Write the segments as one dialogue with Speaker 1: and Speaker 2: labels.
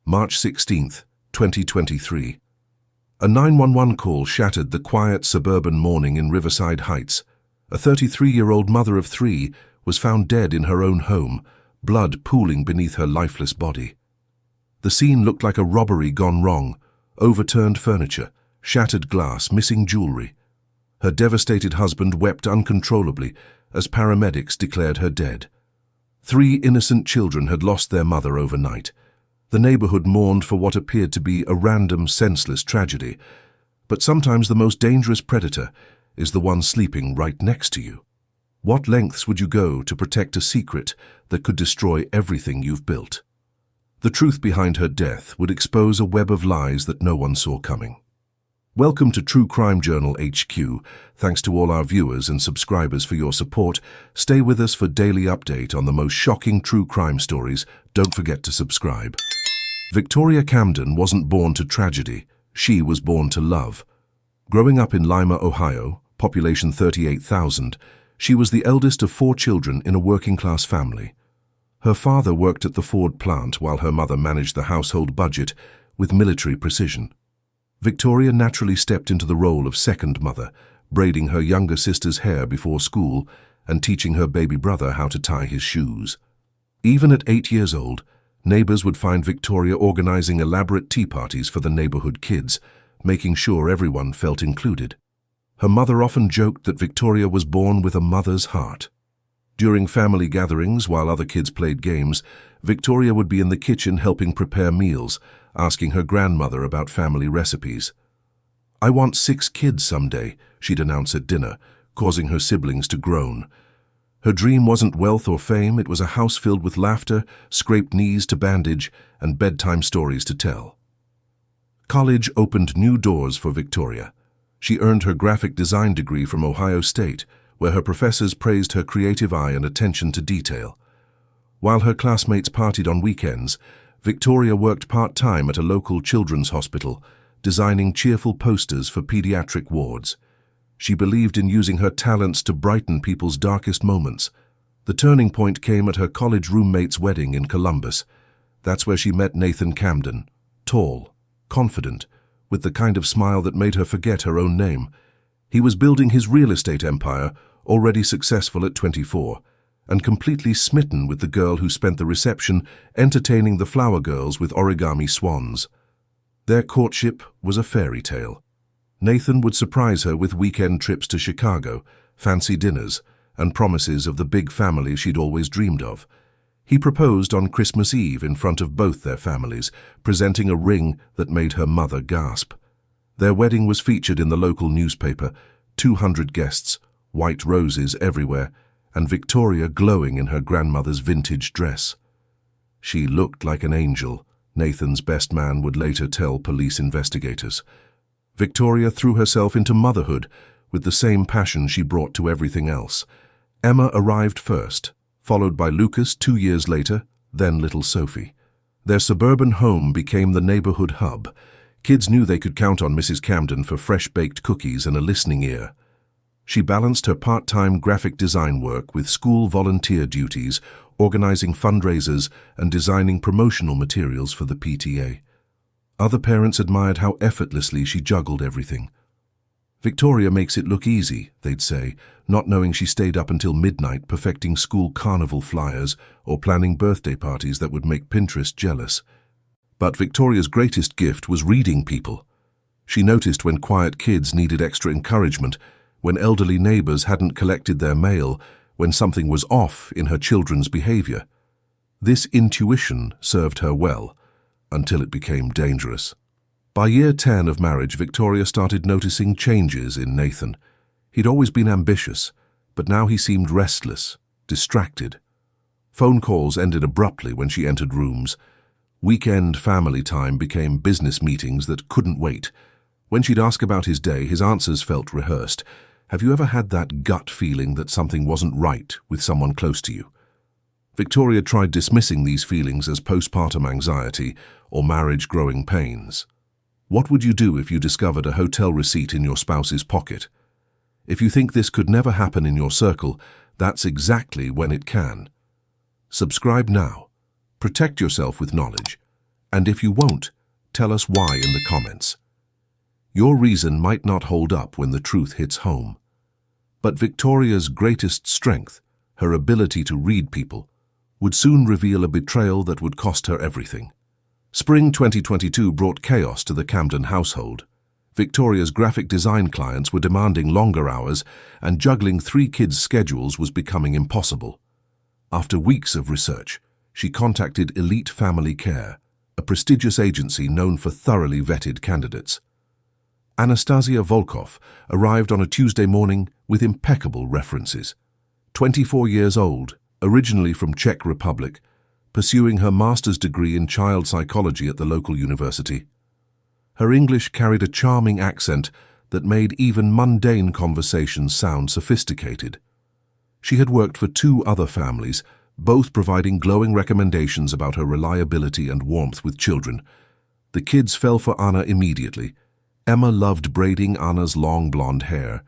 Speaker 1: March 16, 2023. A 911 call shattered the quiet suburban morning in Riverside Heights. A 33-year-old mother of 3 was found dead in her own home, blood pooling beneath her lifeless body. The scene looked like a robbery gone wrong: overturned furniture, shattered glass, missing jewelry. Her devastated husband wept uncontrollably as paramedics declared her dead. 3 innocent children had lost their mother overnight. The neighborhood mourned for what appeared to be a random, senseless tragedy. But sometimes the most dangerous predator is the one sleeping right next to you. What lengths would you go to protect a secret that could destroy everything you've built? The truth behind her death would expose a web of lies that no one saw coming. Welcome to True Crime Journal HQ. Thanks to all our viewers and subscribers for your support. Stay with us for daily update on the most shocking true crime stories. Don't forget to subscribe. Victoria Camden wasn't born to tragedy. She was born to love. Growing up in Lima, Ohio, population 38,000, she was the eldest of 4 children in a working-class family. Her father worked at the Ford plant while her mother managed the household budget with military precision. Victoria naturally stepped into the role of second mother, braiding her younger sister's hair before school and teaching her baby brother how to tie his shoes. Even at 8 years old, neighbors would find Victoria organizing elaborate tea parties for the neighborhood kids, making sure everyone felt included. Her mother often joked that Victoria was born with a mother's heart. During family gatherings, while other kids played games, Victoria would be in the kitchen helping prepare meals, asking her grandmother about family recipes. "I want 6 kids someday," she'd announce at dinner, causing her siblings to groan. Her dream wasn't wealth or fame, it was a house filled with laughter, scraped knees to bandage, and bedtime stories to tell. College opened new doors for Victoria. She earned her graphic design degree from Ohio State, where her professors praised her creative eye and attention to detail. While her classmates partied on weekends, Victoria worked part-time at a local children's hospital, designing cheerful posters for pediatric wards. She believed in using her talents to brighten people's darkest moments. The turning point came at her college roommate's wedding in Columbus. That's where she met Nathan Camden, tall, confident, with the kind of smile that made her forget her own name. He was building his real estate empire, already successful at 24, and completely smitten with the girl who spent the reception entertaining the flower girls with origami swans. Their courtship was a fairy tale. Nathan would surprise her with weekend trips to Chicago, fancy dinners, and promises of the big family she'd always dreamed of. He proposed on Christmas Eve in front of both their families, presenting a ring that made her mother gasp. Their wedding was featured in the local newspaper, 200 guests, white roses everywhere, and Victoria glowing in her grandmother's vintage dress. She looked like an angel, Nathan's best man would later tell police investigators. Victoria threw herself into motherhood with the same passion she brought to everything else. Emma arrived first, followed by Lucas 2 years later, then little Sophie. Their suburban home became the neighborhood hub. Kids knew they could count on Mrs. Camden for fresh-baked cookies and a listening ear. She balanced her part-time graphic design work with school volunteer duties, organizing fundraisers and designing promotional materials for the PTA. Other parents admired how effortlessly she juggled everything. "Victoria makes it look easy," they'd say, not knowing she stayed up until midnight perfecting school carnival flyers or planning birthday parties that would make Pinterest jealous. But Victoria's greatest gift was reading people. She noticed when quiet kids needed extra encouragement, when elderly neighbors hadn't collected their mail, when something was off in her children's behavior. This intuition served her well, until it became dangerous. By year 10 of marriage, Victoria started noticing changes in Nathan. He'd always been ambitious, but now he seemed restless, distracted. Phone calls ended abruptly when she entered rooms. Weekend family time became business meetings that couldn't wait. When she'd ask about his day, his answers felt rehearsed. Have you ever had that gut feeling that something wasn't right with someone close to you? Victoria tried dismissing these feelings as postpartum anxiety or marriage growing pains. What would you do if you discovered a hotel receipt in your spouse's pocket? If you think this could never happen in your circle, that's exactly when it can. Subscribe now. Protect yourself with knowledge. And if you won't, tell us why in the comments. Your reason might not hold up when the truth hits home. But Victoria's greatest strength, her ability to read people, would soon reveal a betrayal that would cost her everything. Spring 2022 brought chaos to the Camden household. Victoria's graphic design clients were demanding longer hours, and juggling 3 kids' schedules was becoming impossible. After weeks of research, she contacted Elite Family Care, a prestigious agency known for thoroughly vetted candidates. Anastasia Volkov arrived on a Tuesday morning with impeccable references. 24 years old, originally from Czech Republic, pursuing her master's degree in child psychology at the local university. Her English carried a charming accent that made even mundane conversations sound sophisticated. She had worked for 2 other families, both providing glowing recommendations about her reliability and warmth with children. The kids fell for Anna immediately. Emma loved braiding Anna's long blonde hair.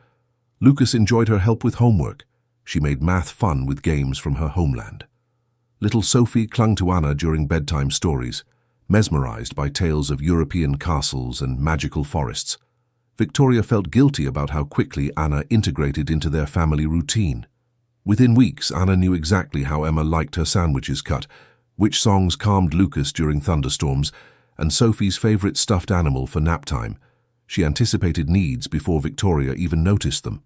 Speaker 1: Lucas enjoyed her help with homework. She made math fun with games from her homeland. Little Sophie clung to Anna during bedtime stories, mesmerized by tales of European castles and magical forests. Victoria felt guilty about how quickly Anna integrated into their family routine. Within weeks, Anna knew exactly how Emma liked her sandwiches cut, which songs calmed Lucas during thunderstorms, and Sophie's favorite stuffed animal for nap time. She anticipated needs before Victoria even noticed them.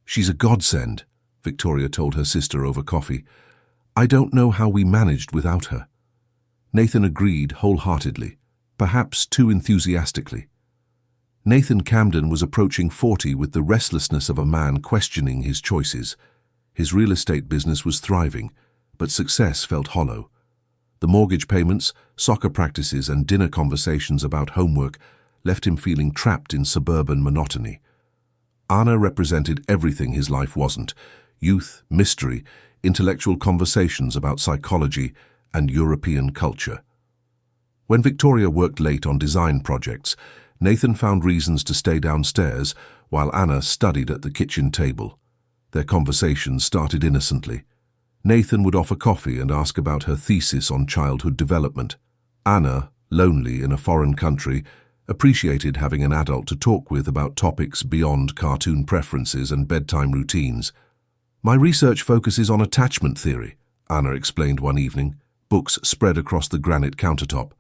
Speaker 1: "She's a godsend," Victoria told her sister over coffee. "I don't know how we managed without her." Nathan agreed wholeheartedly, perhaps too enthusiastically. Nathan Camden was approaching 40 with the restlessness of a man questioning his choices. His real estate business was thriving, but success felt hollow. The mortgage payments, soccer practices, and dinner conversations about homework left him feeling trapped in suburban monotony. Anna represented everything his life wasn't: youth, mystery, intellectual conversations about psychology and European culture. When Victoria worked late on design projects, Nathan found reasons to stay downstairs while Anna studied at the kitchen table. Their conversations started innocently. Nathan would offer coffee and ask about her thesis on childhood development. Anna, lonely in a foreign country, appreciated having an adult to talk with about topics beyond cartoon preferences and bedtime routines. "My research focuses on attachment theory," Anna explained one evening, books spread across the granite countertop.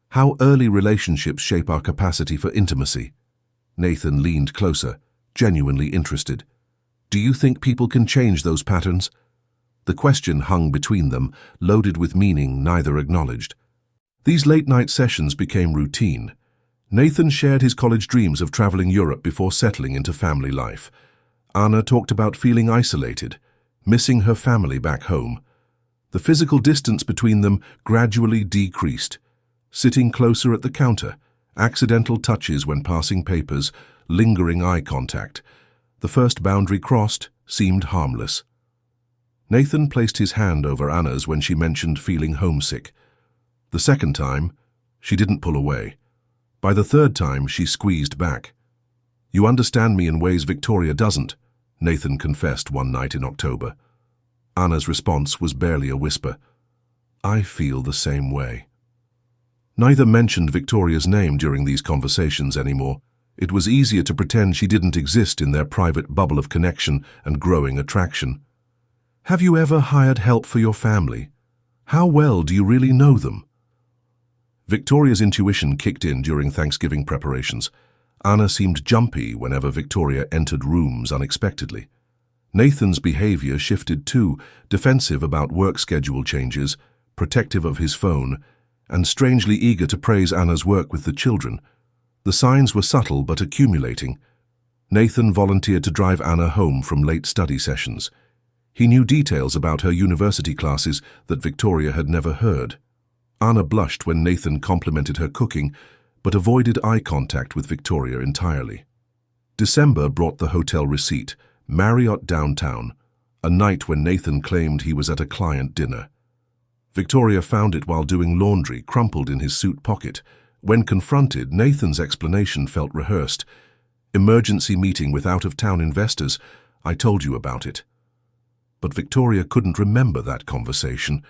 Speaker 1: "How early relationships shape our capacity for intimacy." Nathan leaned closer, genuinely interested. "Do you think people can change those patterns?" The question hung between them, loaded with meaning neither acknowledged. These late-night sessions became routine. Nathan shared his college dreams of traveling Europe before settling into family life. Anna talked about feeling isolated, missing her family back home. The physical distance between them gradually decreased. Sitting closer at the counter, accidental touches when passing papers, lingering eye contact. The first boundary crossed seemed harmless. Nathan placed his hand over Anna's when she mentioned feeling homesick. The second time, she didn't pull away. By the third time, she squeezed back. "You understand me in ways Victoria doesn't," Nathan confessed one night in October. Anna's response was barely a whisper. "I feel the same way." Neither mentioned Victoria's name during these conversations anymore. It was easier to pretend she didn't exist in their private bubble of connection and growing attraction. "Have you ever hired help for your family? How well do you really know them?" Victoria's intuition kicked in during Thanksgiving preparations. Anna seemed jumpy whenever Victoria entered rooms unexpectedly. Nathan's behavior shifted too, defensive about work schedule changes, protective of his phone, and strangely eager to praise Anna's work with the children. The signs were subtle but accumulating. Nathan volunteered to drive Anna home from late study sessions. He knew details about her university classes that Victoria had never heard. Anna blushed when Nathan complimented her cooking, but avoided eye contact with Victoria entirely. December brought the hotel receipt, Marriott downtown, a night when Nathan claimed he was at a client dinner. Victoria found it while doing laundry, crumpled in his suit pocket. When confronted, Nathan's explanation felt rehearsed. "Emergency meeting with out-of-town investors. I told you about it." But Victoria couldn't remember that conversation.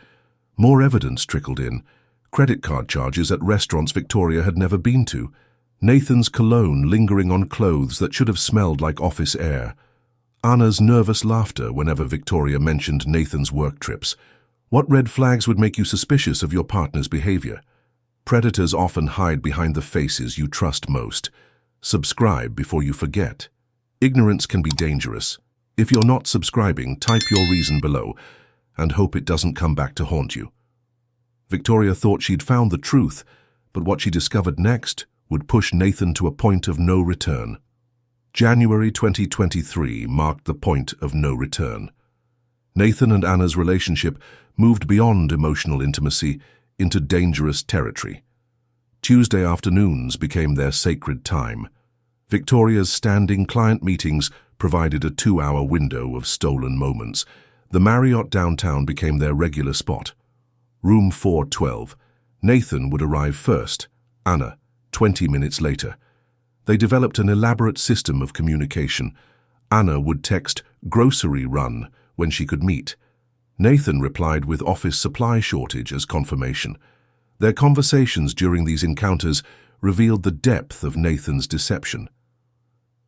Speaker 1: More evidence trickled in. credit card charges at restaurants Victoria had never been to, Nathan's cologne lingering on clothes that should have smelled like office air, Anna's nervous laughter whenever Victoria mentioned Nathan's work trips. What red flags would make you suspicious of your partner's behavior? Predators often hide behind the faces you trust most. Subscribe before you forget. Ignorance can be dangerous. If you're not subscribing, type your reason below and hope it doesn't come back to haunt you. Victoria thought she'd found the truth, but what she discovered next would push Nathan to a point of no return. January 2023 marked the point of no return. Nathan and Anna's relationship moved beyond emotional intimacy into dangerous territory. Tuesday afternoons became their sacred time. Victoria's standing client meetings provided a 2-hour window of stolen moments. The Marriott downtown became their regular spot. Room 412. Nathan would arrive first, Anna 20 minutes later. They developed an elaborate system of communication. Anna would text "grocery run" when she could meet. Nathan replied with office supply shortage as confirmation. Their conversations during these encounters revealed the depth of Nathan's deception.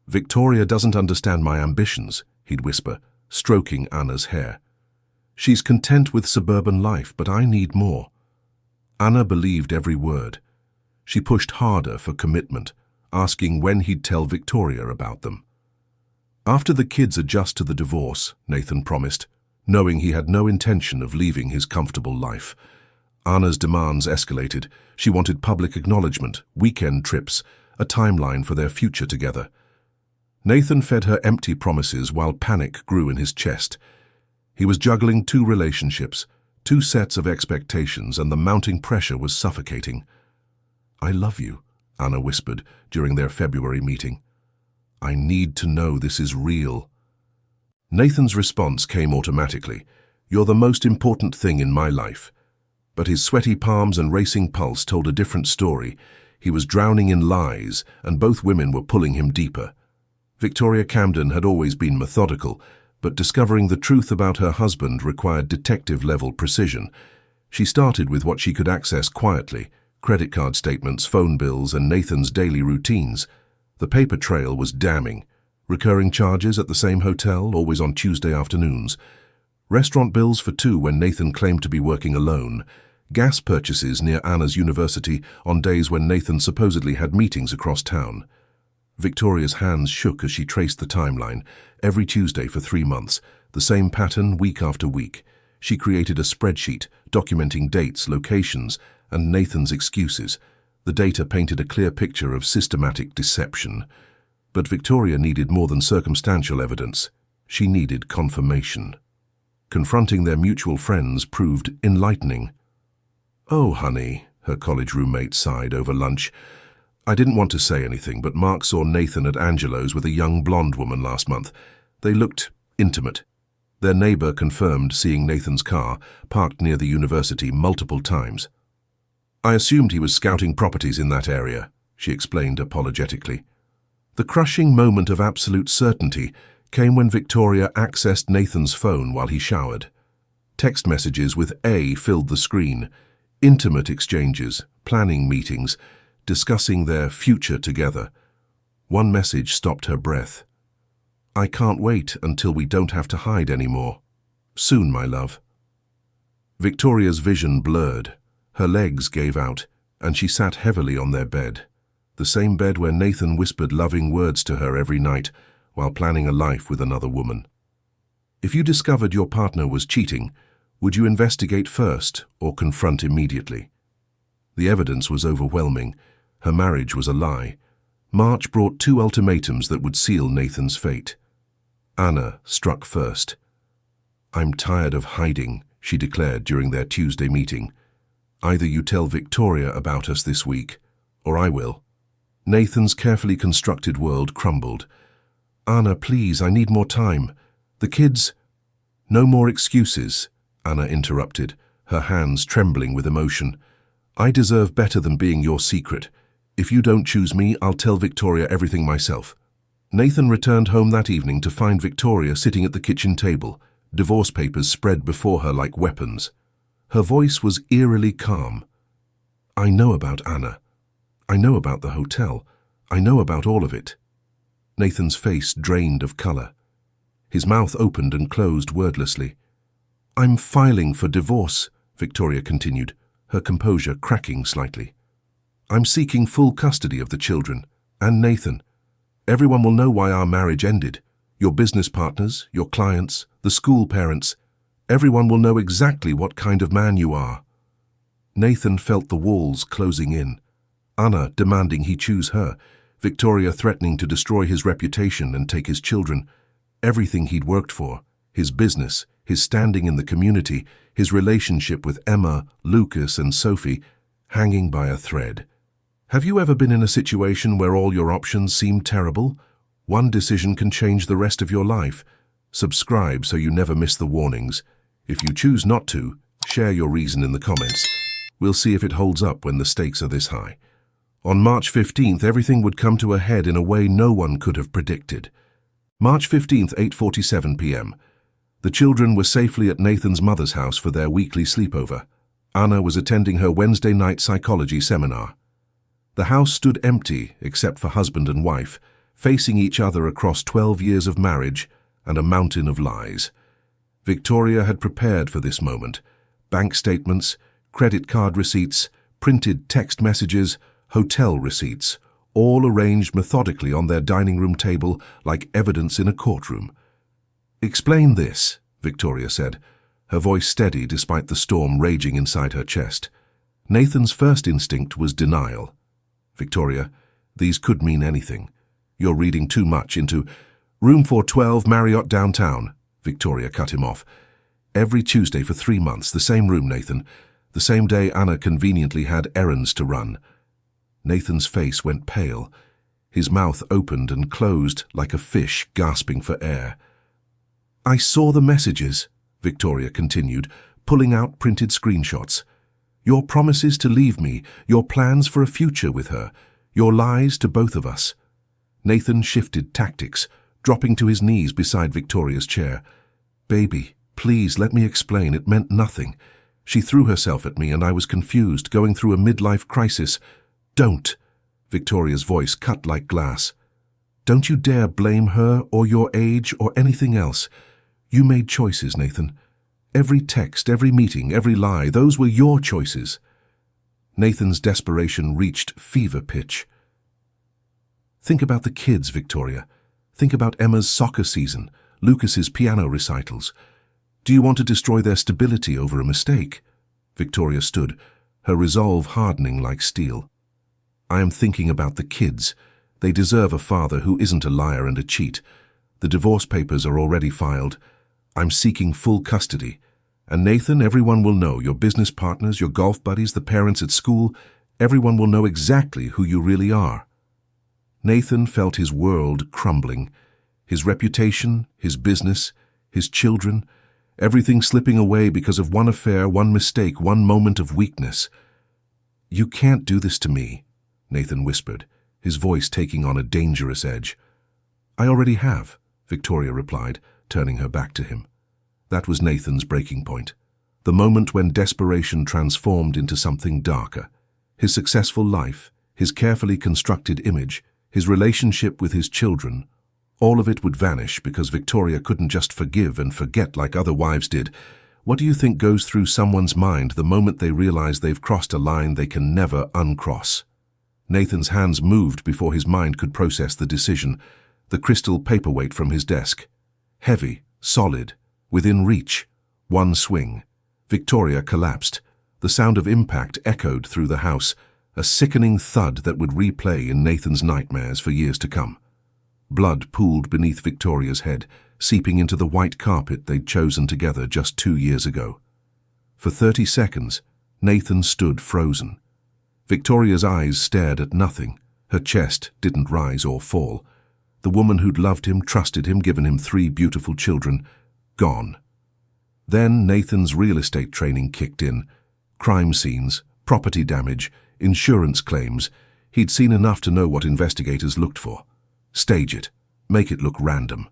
Speaker 1: "Victoria doesn't understand my ambitions," he'd whisper, stroking Anna's hair. "She's content with suburban life, but I need more." Anna believed every word. She pushed harder for commitment, asking when he'd tell Victoria about them. "After the kids adjust to the divorce," Nathan promised, knowing he had no intention of leaving his comfortable life. Anna's demands escalated. She wanted public acknowledgement, weekend trips, a timeline for their future together. Nathan fed her empty promises while panic grew in his chest. He was juggling 2 relationships, 2 sets of expectations, and the mounting pressure was suffocating. "I love you," Anna whispered during their February meeting. "I need to know this is real." Nathan's response came automatically. "You're the most important thing in my life." But his sweaty palms and racing pulse told a different story. He was drowning in lies, and both women were pulling him deeper. Victoria Camden had always been methodical, but discovering the truth about her husband required detective-level precision. She started with what she could access quietly: credit card statements, phone bills, and Nathan's daily routines. The paper trail was damning. Recurring charges at the same hotel, always on Tuesday afternoons. Restaurant bills for 2 when Nathan claimed to be working alone. Gas purchases near Anna's university on days when Nathan supposedly had meetings across town. Victoria's hands shook as she traced the timeline. Every Tuesday for 3 months, the same pattern week after week. She created a spreadsheet documenting dates, locations, and Nathan's excuses. The data painted a clear picture of systematic deception. But Victoria needed more than circumstantial evidence. She needed confirmation. Confronting their mutual friends proved enlightening. "Oh, honey," her college roommate sighed over lunch. "I didn't want to say anything, but Mark saw Nathan at Angelo's with a young blonde woman last month. They looked intimate." Their neighbor confirmed seeing Nathan's car, parked near the university, multiple times. "I assumed he was scouting properties in that area," she explained apologetically. The crushing moment of absolute certainty came when Victoria accessed Nathan's phone while he showered. Text messages with A filled the screen. Intimate exchanges, planning meetings, discussing their future together. One message stopped her breath. "I can't wait until we don't have to hide anymore. Soon, my love." Victoria's vision blurred. Her legs gave out, and she sat heavily on their bed. The same bed where Nathan whispered loving words to her every night while planning a life with another woman. If you discovered your partner was cheating, would you investigate first or confront immediately? The evidence was overwhelming. Her marriage was a lie. March brought 2 ultimatums that would seal Nathan's fate. Anna struck first. "I'm tired of hiding," she declared during their Tuesday meeting. "Either you tell Victoria about us this week, or I will." Nathan's carefully constructed world crumbled. "Anna, please, I need more time. The kids—" "No more excuses," Anna interrupted, her hands trembling with emotion. "I deserve better than being your secret. If you don't choose me, I'll tell Victoria everything myself." Nathan returned home that evening to find Victoria sitting at the kitchen table, divorce papers spread before her like weapons. Her voice was eerily calm. I know about Anna. I know about the hotel. I know about all of it. Nathan's face drained of color. His mouth opened and closed wordlessly. I'm filing for divorce, Victoria continued, her composure cracking slightly. I'm seeking full custody of the children, and Nathan. Everyone will know why our marriage ended. Your business partners, your clients, the school parents. Everyone will know exactly what kind of man you are. Nathan felt the walls closing in. Anna demanding he choose her. Victoria threatening to destroy his reputation and take his children. Everything he'd worked for, his business, his standing in the community, his relationship with Emma, Lucas, and Sophie, hanging by a thread. Have you ever been in a situation where all your options seem terrible? One decision can change the rest of your life. Subscribe so you never miss the warnings. If you choose not to, share your reason in the comments. We'll see if it holds up when the stakes are this high. On March 15th, everything would come to a head in a way no one could have predicted. March 15th, 8:47 p.m. The children were safely at Nathan's mother's house for their weekly sleepover. Anna was attending her Wednesday night psychology seminar. The house stood empty except for husband and wife, facing each other across 12 years of marriage and a mountain of lies. Victoria had prepared for this moment. Bank statements, credit card receipts, printed text messages, hotel receipts, all arranged methodically on their dining room table like evidence in a courtroom. Explain this, Victoria said, her voice steady despite the storm raging inside her chest. Nathan's first instinct was denial. Victoria, these could mean anything. You're reading too much into Room 412, Marriott downtown. Victoria cut him off. Every Tuesday for 3 months, the same room, Nathan. The same day Anna conveniently had errands to run. Nathan's face went pale. His mouth opened and closed like a fish gasping for air. I saw the messages, Victoria continued, pulling out printed screenshots. Your promises to leave me, your plans for a future with her, your lies to both of us. Nathan shifted tactics, dropping to his knees beside Victoria's chair. Baby, please let me explain, it meant nothing. She threw herself at me and I was confused, going through a midlife crisis. Don't. Victoria's voice cut like glass. Don't you dare blame her or your age or anything else. You made choices, Nathan. Every text, every meeting, every lie, those were your choices. Nathan's desperation reached fever pitch. Think about the kids, Victoria. Think about Emma's soccer season, Lucas's piano recitals. Do you want to destroy their stability over a mistake? Victoria stood, her resolve hardening like steel. I am thinking about the kids. They deserve a father who isn't a liar and a cheat. The divorce papers are already filed. I'm seeking full custody. And Nathan, everyone will know, your business partners, your golf buddies, the parents at school, everyone will know exactly who you really are. Nathan felt his world crumbling. His reputation, his business, his children, everything slipping away because of one affair, one mistake, one moment of weakness. You can't do this to me, Nathan whispered, his voice taking on a dangerous edge. I already have, Victoria replied, turning her back to him. That was Nathan's breaking point, the moment when desperation transformed into something darker. His successful life, his carefully constructed image, his relationship with his children, all of it would vanish because Victoria couldn't just forgive and forget like other wives did. What do you think goes through someone's mind the moment they realize they've crossed a line they can never uncross? Nathan's hands moved before his mind could process the decision, the crystal paperweight from his desk. Heavy, solid, within reach. One swing. Victoria collapsed. The sound of impact echoed through the house, a sickening thud that would replay in Nathan's nightmares for years to come. Blood pooled beneath Victoria's head, seeping into the white carpet they'd chosen together just 2 years ago. For 30 seconds, Nathan stood frozen. Victoria's eyes stared at nothing. Her chest didn't rise or fall. The woman who'd loved him, trusted him, given him 3 beautiful children, gone. Then Nathan's real estate training kicked in. Crime scenes, property damage, insurance claims. He'd seen enough to know what investigators looked for. Stage it. Make it look random.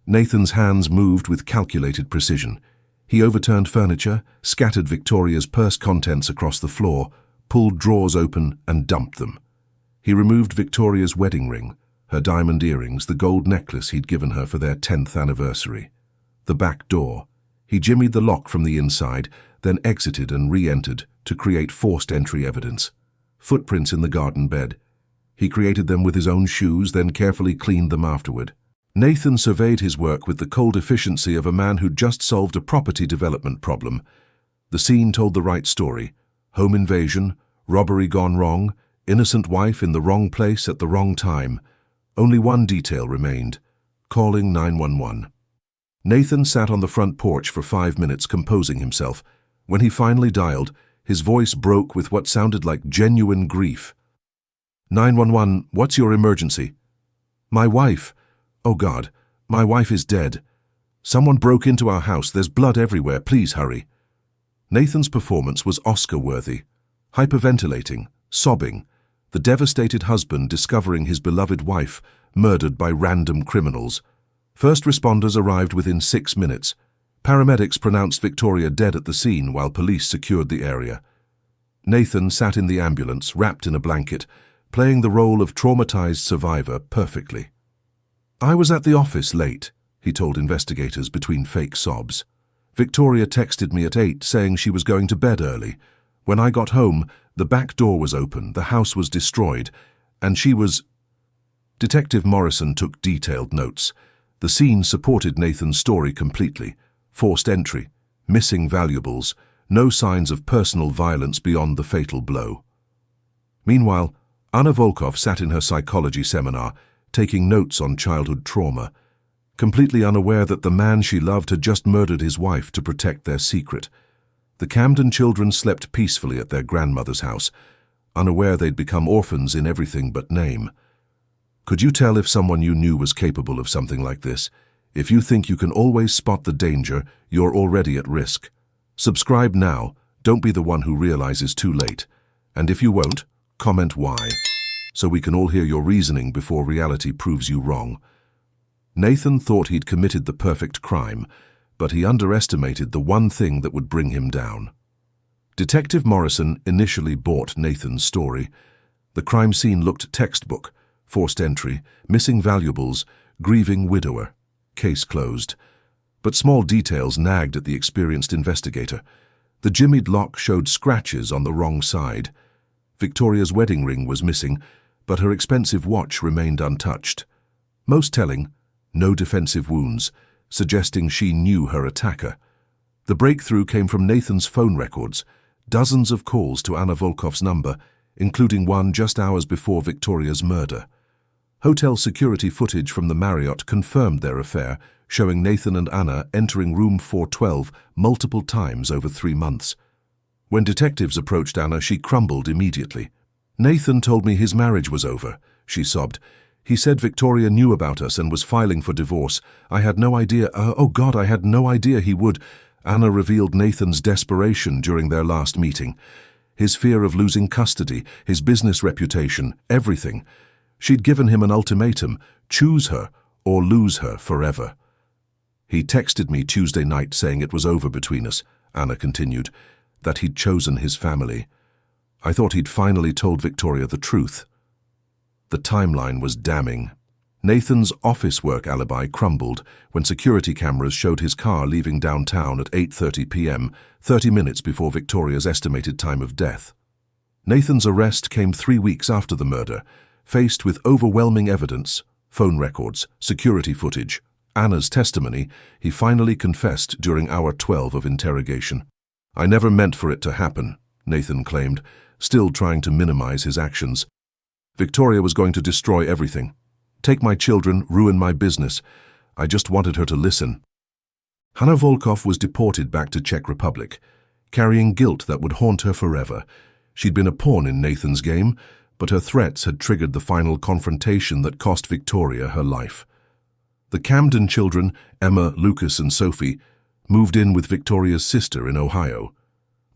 Speaker 1: Nathan's hands moved with calculated precision. He overturned furniture, scattered Victoria's purse contents across the floor, pulled drawers open and dumped them. He removed Victoria's wedding ring, her diamond earrings, the gold necklace he'd given her for their 10th anniversary. The back door. He jimmied the lock from the inside, then exited and re-entered to create forced entry evidence. Footprints in the garden bed. He created them with his own shoes, then carefully cleaned them afterward. Nathan surveyed his work with the cold efficiency of a man who'd just solved a property development problem. The scene told the right story. Home invasion, robbery gone wrong, innocent wife in the wrong place at the wrong time. Only one detail remained: calling 911. Nathan sat on the front porch for 5 minutes composing himself. When he finally dialed, his voice broke with what sounded like genuine grief. 911, what's your emergency? My wife. Oh God, my wife is dead. Someone broke into our house, there's blood everywhere, please hurry. Nathan's performance was Oscar-worthy. Hyperventilating, sobbing, the devastated husband discovering his beloved wife murdered by random criminals. First responders arrived within 6 minutes. Paramedics pronounced Victoria dead at the scene while police secured the area. Nathan sat in the ambulance, wrapped in a blanket, playing the role of traumatized survivor perfectly. I was at the office late, he told investigators between fake sobs. Victoria texted me at 8 saying she was going to bed early. When I got home, the back door was open, the house was destroyed, and she was... Detective Morrison took detailed notes. The scene supported Nathan's story completely. Forced entry, missing valuables, no signs of personal violence beyond the fatal blow. Meanwhile, Anna Volkov sat in her psychology seminar, taking notes on childhood trauma, completely unaware that the man she loved had just murdered his wife to protect their secret. The Camden children slept peacefully at their grandmother's house, unaware they'd become orphans in everything but name. Could you tell if someone you knew was capable of something like this? If you think you can always spot the danger, you're already at risk. Subscribe now, don't be the one who realizes too late. And if you won't, comment why, so we can all hear your reasoning before reality proves you wrong. Nathan thought he'd committed the perfect crime, but he underestimated the one thing that would bring him down. Detective Morrison initially bought Nathan's story. The crime scene looked textbook: forced entry, missing valuables, grieving widower. Case closed. But small details nagged at the experienced investigator. The jimmied lock showed scratches on the wrong side. Victoria's wedding ring was missing, but her expensive watch remained untouched. Most telling, no defensive wounds, suggesting she knew her attacker. The breakthrough came from Nathan's phone records, dozens of calls to Anna Volkov's number, including one just hours before Victoria's murder. Hotel security footage from the Marriott confirmed their affair, showing Nathan and Anna entering room 412 multiple times over 3 months. When detectives approached Anna, she crumbled immediately. Nathan told me his marriage was over, she sobbed. He said Victoria knew about us and was filing for divorce. I had no idea, oh God, I had no idea he would. Anna revealed Nathan's desperation during their last meeting. His fear of losing custody, his business reputation, everything. She'd given him an ultimatum: choose her or lose her forever. He texted me Tuesday night saying it was over between us, Anna continued, that he'd chosen his family. I thought he'd finally told Victoria the truth. The timeline was damning. Nathan's office work alibi crumbled when security cameras showed his car leaving downtown at 8:30 p.m., 30 minutes before Victoria's estimated time of death. Nathan's arrest came 3 weeks after the murder, faced with overwhelming evidence, phone records, security footage, Anna's testimony. He finally confessed during hour 12 of interrogation. I never meant for it to happen, Nathan claimed, still trying to minimize his actions. Victoria was going to destroy everything. Take my children, ruin my business. I just wanted her to listen. Anna Volkov was deported back to Czech Republic, carrying guilt that would haunt her forever. She'd been a pawn in Nathan's game, but her threats had triggered the final confrontation that cost Victoria her life. The Camden children, Emma, Lucas, and Sophie, moved in with Victoria's sister in Ohio.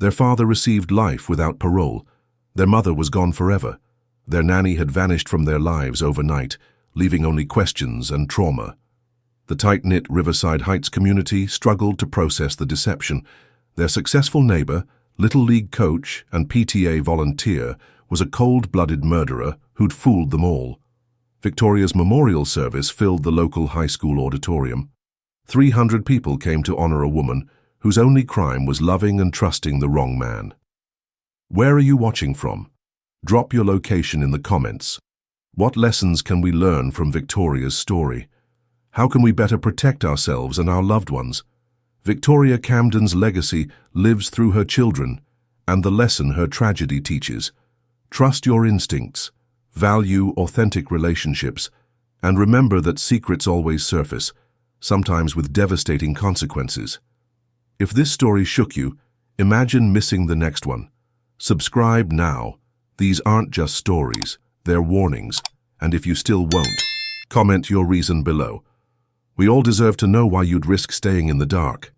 Speaker 1: Their father received life without parole. Their mother was gone forever. Their nanny had vanished from their lives overnight, leaving only questions and trauma. The tight-knit Riverside Heights community struggled to process the deception. Their successful neighbor, Little League coach and PTA volunteer, was a cold-blooded murderer who'd fooled them all. Victoria's memorial service filled the local high school auditorium. 300 people came to honor a woman whose only crime was loving and trusting the wrong man. Where are you watching from? Drop your location in the comments. What lessons can we learn from Victoria's story? How can we better protect ourselves and our loved ones? Victoria Camden's legacy lives through her children and the lesson her tragedy teaches. Trust your instincts, value authentic relationships, and remember that secrets always surface, sometimes with devastating consequences. If this story shook you, imagine missing the next one. Subscribe now. These aren't just stories, they're warnings. And if you still won't, comment your reason below. We all deserve to know why you'd risk staying in the dark.